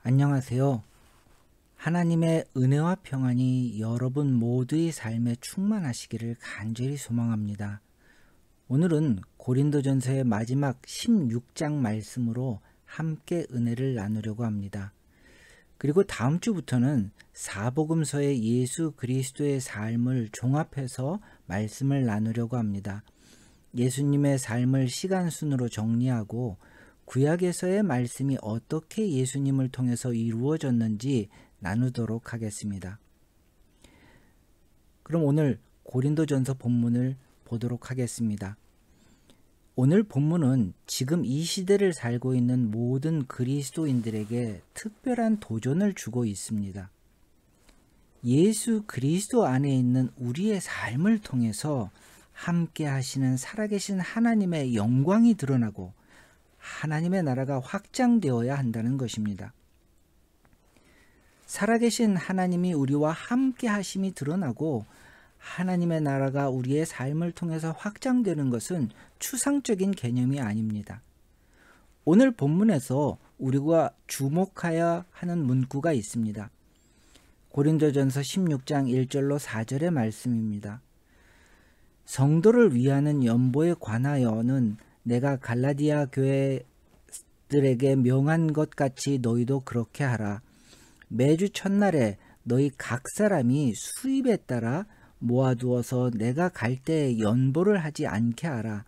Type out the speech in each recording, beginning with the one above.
안녕하세요. 하나님의 은혜와 평안이 여러분 모두의 삶에 충만하시기를 간절히 소망합니다. 오늘은 고린도전서의 마지막 16장 말씀으로 함께 은혜를 나누려고 합니다. 그리고 다음 주부터는 사복음서의 예수 그리스도의 삶을 종합해서 말씀을 나누려고 합니다. 예수님의 삶을 시간 순으로 정리하고 구약에서의 말씀이 어떻게 예수님을 통해서 이루어졌는지 나누도록 하겠습니다. 그럼 오늘 고린도전서 본문을 보도록 하겠습니다. 오늘 본문은 지금 이 시대를 살고 있는 모든 그리스도인들에게 특별한 도전을 주고 있습니다. 예수 그리스도 안에 있는 우리의 삶을 통해서 함께 하시는 살아계신 하나님의 영광이 드러나고 하나님의 나라가 확장되어야 한다는 것입니다. 살아계신 하나님이 우리와 함께 하심이 드러나고 하나님의 나라가 우리의 삶을 통해서 확장되는 것은 추상적인 개념이 아닙니다. 오늘 본문에서 우리가 주목해야 하는 문구가 있습니다. 고린도전서 16장 1절로 4절의 말씀입니다. 성도를 위하는 연보에 관하여는 내가 갈라디아 교회들에게 명한 것 같이 너희도 그렇게 하라. 매주 첫날에 너희 각 사람이 수입에 따라 모아두어서 내가 갈 때에 연보를 하지 않게 하라.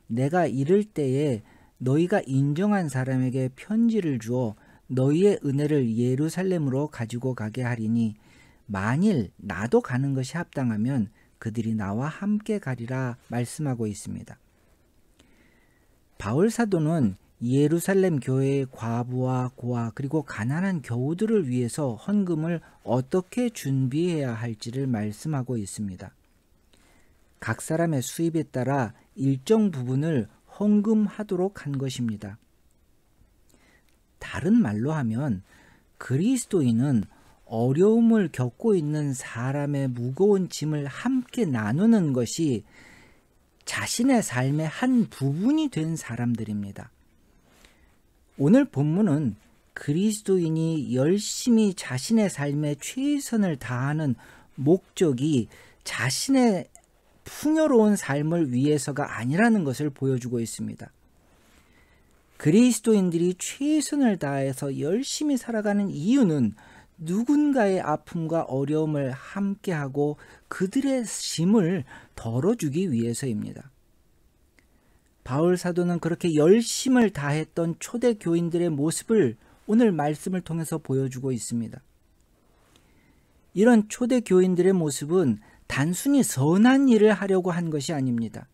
내가 이를 때에 너희가 인정한 사람에게 편지를 주어 너희의 은혜를 예루살렘으로 가지고 가게 하리니 만일 나도 가는 것이 합당하면 그들이 나와 함께 가리라 말씀하고 있습니다. 바울 사도는 예루살렘 교회의 과부와 고아 그리고 가난한 교우들을 위해서 헌금을 어떻게 준비해야 할지를 말씀하고 있습니다. 각 사람의 수입에 따라 일정 부분을 헌금하도록 한 것입니다. 다른 말로 하면 그리스도인은 어려움을 겪고 있는 사람의 무거운 짐을 함께 나누는 것이 자신의 삶의 한 부분이 된 사람들입니다. 오늘 본문은 그리스도인이 열심히 자신의 삶에 최선을 다하는 목적이 자신의 풍요로운 삶을 위해서가 아니라는 것을 보여주고 있습니다. 그리스도인들이 최선을 다해서 열심히 살아가는 이유는 누군가의 아픔과 어려움을 함께하고 그들의 짐을 덜어주기 위해서입니다. 바울 사도는 그렇게 열심을 다했던 초대 교인들의 모습을 오늘 말씀을 통해서 보여주고 있습니다. 이런 초대 교인들의 모습은 단순히 선한 일을 하려고 한 것이 아닙니다.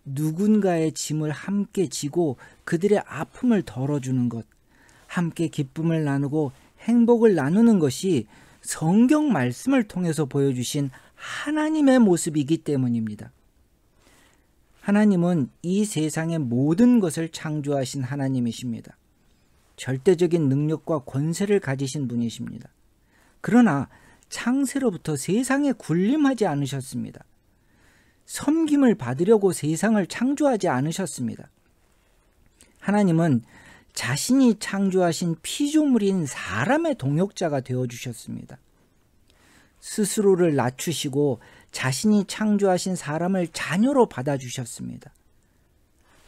누군가의 짐을 함께 지고 그들의 아픔을 덜어주는 것, 함께 기쁨을 나누고 행복을 나누는 것이 성경 말씀을 통해서 보여주신 하나님의 모습이기 때문입니다. 하나님은 이 세상의 모든 것을 창조하신 하나님이십니다. 절대적인 능력과 권세를 가지신 분이십니다. 그러나 창세로부터 세상에 군림하지 않으셨습니다. 섬김을 받으려고 세상을 창조하지 않으셨습니다. 하나님은 자신이 창조하신 피조물인 사람의 동역자가 되어주셨습니다. 스스로를 낮추시고 자신이 창조하신 사람을 자녀로 받아주셨습니다.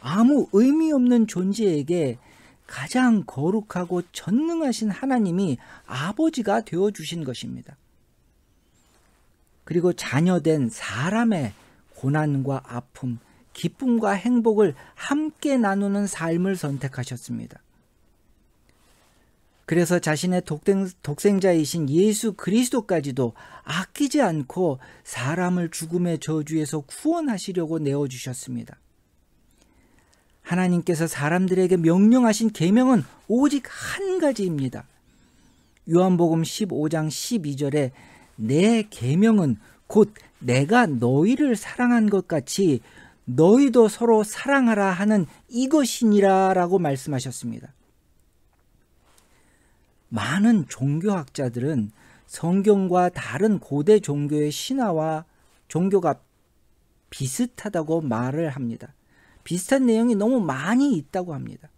아무 의미 없는 존재에게 가장 거룩하고 전능하신 하나님이 아버지가 되어주신 것입니다. 그리고 자녀된 사람의 고난과 아픔, 기쁨과 행복을 함께 나누는 삶을 선택하셨습니다. 그래서 자신의 독생자이신 예수 그리스도까지도 아끼지 않고 사람을 죽음의 저주에서 구원하시려고 내어주셨습니다. 하나님께서 사람들에게 명령하신 계명은 오직 한 가지입니다. 요한복음 15장 12절에 내 계명은 곧 내가 너희를 사랑한 것 같이 너희도 서로 사랑하라 하는 이것이니라 라고 말씀하셨습니다. 많은 종교학자들은 성경과 다른 고대 종교의 신화와 종교가 비슷하다고 말을 합니다. 비슷한 내용이 너무 많이 있다고 합니다.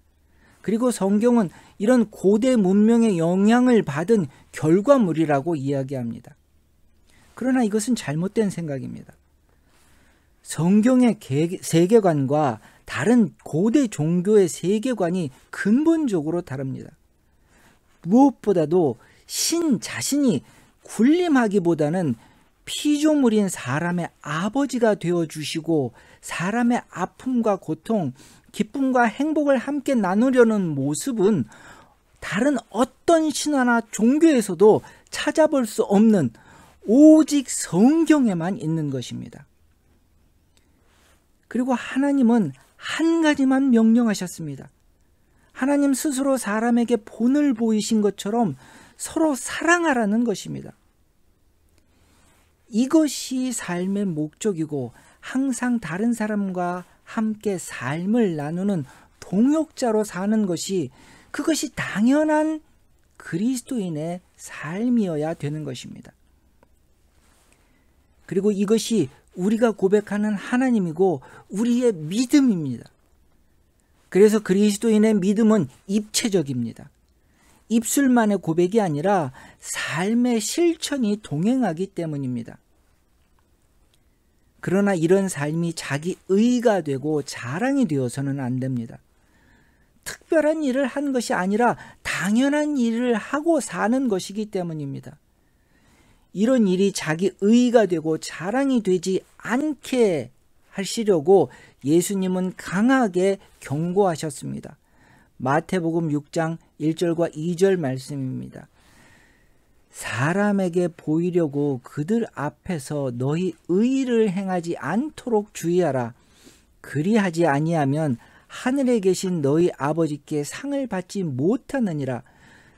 그리고 성경은 이런 고대 문명의 영향을 받은 결과물이라고 이야기합니다. 그러나 이것은 잘못된 생각입니다. 성경의 세계관과 다른 고대 종교의 세계관이 근본적으로 다릅니다. 무엇보다도 신 자신이 군림하기보다는 피조물인 사람의 아버지가 되어주시고 사람의 아픔과 고통, 기쁨과 행복을 함께 나누려는 모습은 다른 어떤 신화나 종교에서도 찾아볼 수 없는 오직 성경에만 있는 것입니다. 그리고 하나님은 한 가지만 명령하셨습니다. 하나님 스스로 사람에게 본을 보이신 것처럼 서로 사랑하라는 것입니다. 이것이 삶의 목적이고 항상 다른 사람과 함께 삶을 나누는 동역자로 사는 것이 그것이 당연한 그리스도인의 삶이어야 되는 것입니다. 그리고 이것이 우리가 고백하는 하나님이고 우리의 믿음입니다. 그래서 그리스도인의 믿음은 입체적입니다. 입술만의 고백이 아니라 삶의 실천이 동행하기 때문입니다. 그러나 이런 삶이 자기 의가 되고 자랑이 되어서는 안 됩니다. 특별한 일을 한 것이 아니라 당연한 일을 하고 사는 것이기 때문입니다. 이런 일이 자기 의가 되고 자랑이 되지 않게 하시려고 예수님은 강하게 경고하셨습니다. 마태복음 6장 1절과 2절 말씀입니다. 사람에게 보이려고 그들 앞에서 너희 의를 행하지 않도록 주의하라. 그리하지 아니하면 하늘에 계신 너희 아버지께 상을 받지 못하느니라.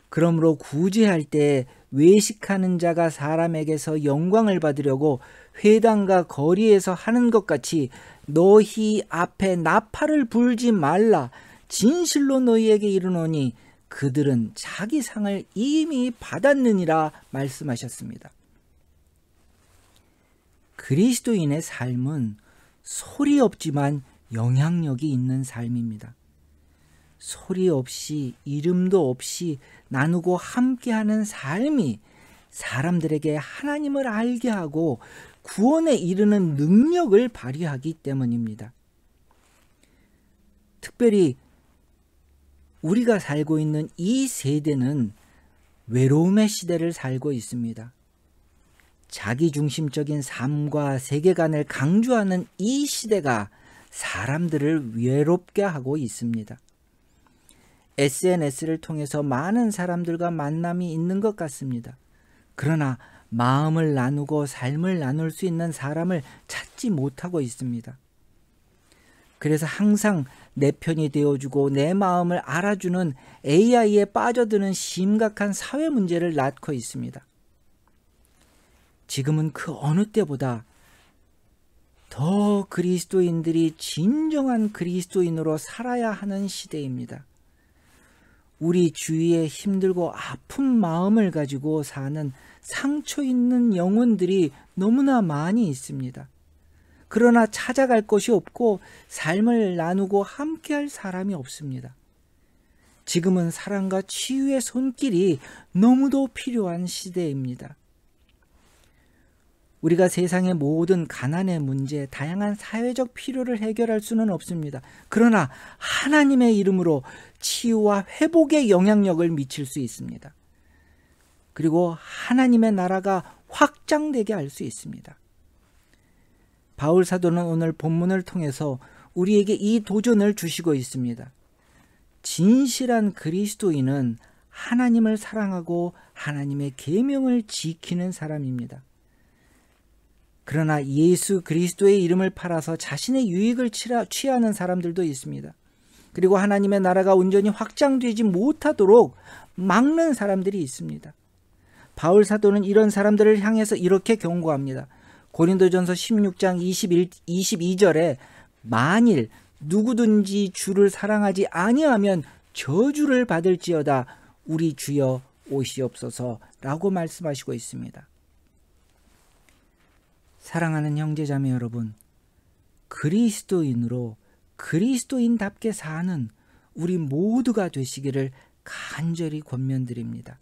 그러므로 구제할 때 외식하는 자가 사람에게서 영광을 받으려고 회당과 거리에서 하는 것 같이 너희 앞에 나팔을 불지 말라. 진실로 너희에게 이르노니 그들은 자기 상을 이미 받았느니라 말씀하셨습니다. 그리스도인의 삶은 소리 없지만 영향력이 있는 삶입니다. 소리 없이 이름도 없이 나누고 함께하는 삶이 사람들에게 하나님을 알게 하고 구원에 이르는 능력을 발휘하기 때문입니다. 특별히 우리가 살고 있는 이 세대는 외로움의 시대를 살고 있습니다. 자기중심적인 삶과 세계관을 강조하는 이 시대가 사람들을 외롭게 하고 있습니다. SNS를 통해서 많은 사람들과 만남이 있는 것 같습니다. 그러나 마음을 나누고 삶을 나눌 수 있는 사람을 찾지 못하고 있습니다. 그래서 항상 내 편이 되어주고 내 마음을 알아주는 AI에 빠져드는 심각한 사회 문제를 낳고 있습니다. 지금은 그 어느 때보다 더 그리스도인들이 진정한 그리스도인으로 살아야 하는 시대입니다. 우리 주위에 힘들고 아픈 마음을 가지고 사는 상처 있는 영혼들이 너무나 많이 있습니다. 그러나 찾아갈 곳이 없고 삶을 나누고 함께할 사람이 없습니다. 지금은 사랑과 치유의 손길이 너무도 필요한 시대입니다. 우리가 세상의 모든 가난의 문제, 다양한 사회적 필요를 해결할 수는 없습니다. 그러나 하나님의 이름으로 치유와 회복의 영향력을 미칠 수 있습니다. 그리고 하나님의 나라가 확장되게 할 수 있습니다. 바울 사도는 오늘 본문을 통해서 우리에게 이 도전을 주시고 있습니다. 진실한 그리스도인은 하나님을 사랑하고 하나님의 계명을 지키는 사람입니다. 그러나 예수 그리스도의 이름을 팔아서 자신의 유익을 취하는 사람들도 있습니다. 그리고 하나님의 나라가 온전히 확장되지 못하도록 막는 사람들이 있습니다. 바울 사도는 이런 사람들을 향해서 이렇게 경고합니다. 고린도전서 16장 22절에 만일 누구든지 주를 사랑하지 아니하면 저주를 받을지어다 우리 주여 오시옵소서라고 말씀하시고 있습니다. 사랑하는 형제자매 여러분, 그리스도인으로 그리스도인답게 사는 우리 모두가 되시기를 간절히 권면드립니다.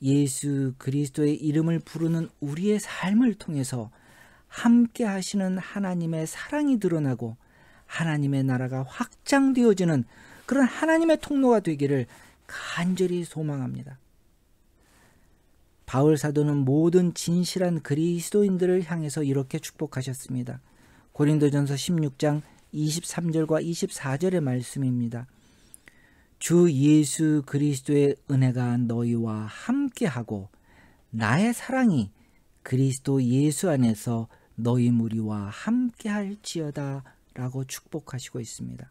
예수 그리스도의 이름을 부르는 우리의 삶을 통해서 함께 하시는 하나님의 사랑이 드러나고 하나님의 나라가 확장되어지는 그런 하나님의 통로가 되기를 간절히 소망합니다. 바울 사도는 모든 진실한 그리스도인들을 향해서 이렇게 축복하셨습니다. 고린도전서 16장 23절과 24절의 말씀입니다. 주 예수 그리스도의 은혜가 너희와 함께하고 나의 사랑이 그리스도 예수 안에서 너희 무리와 함께할지어다 라고 축복하시고 있습니다.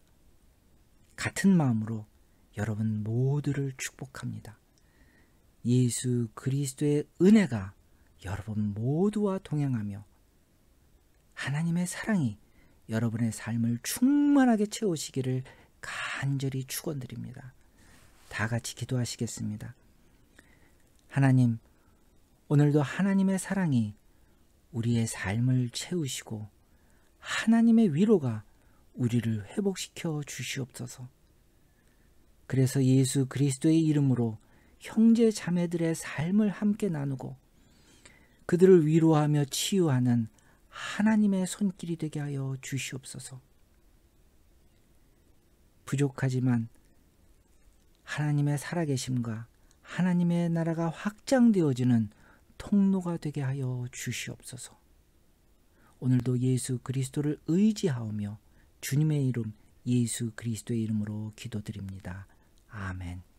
같은 마음으로 여러분 모두를 축복합니다. 예수 그리스도의 은혜가 여러분 모두와 동행하며 하나님의 사랑이 여러분의 삶을 충만하게 채우시기를 간절히 축원드립니다. 다 같이 기도하시겠습니다. 하나님, 오늘도 하나님의 사랑이 우리의 삶을 채우시고 하나님의 위로가 우리를 회복시켜 주시옵소서. 그래서 예수 그리스도의 이름으로 형제 자매들의 삶을 함께 나누고 그들을 위로하며 치유하는 하나님의 손길이 되게 하여 주시옵소서. 부족하지만 하나님의 살아계심과 하나님의 나라가 확장되어지는 통로가 되게 하여 주시옵소서. 오늘도 예수 그리스도를 의지하오며 주님의 이름 예수 그리스도의 이름으로 기도드립니다. 아멘.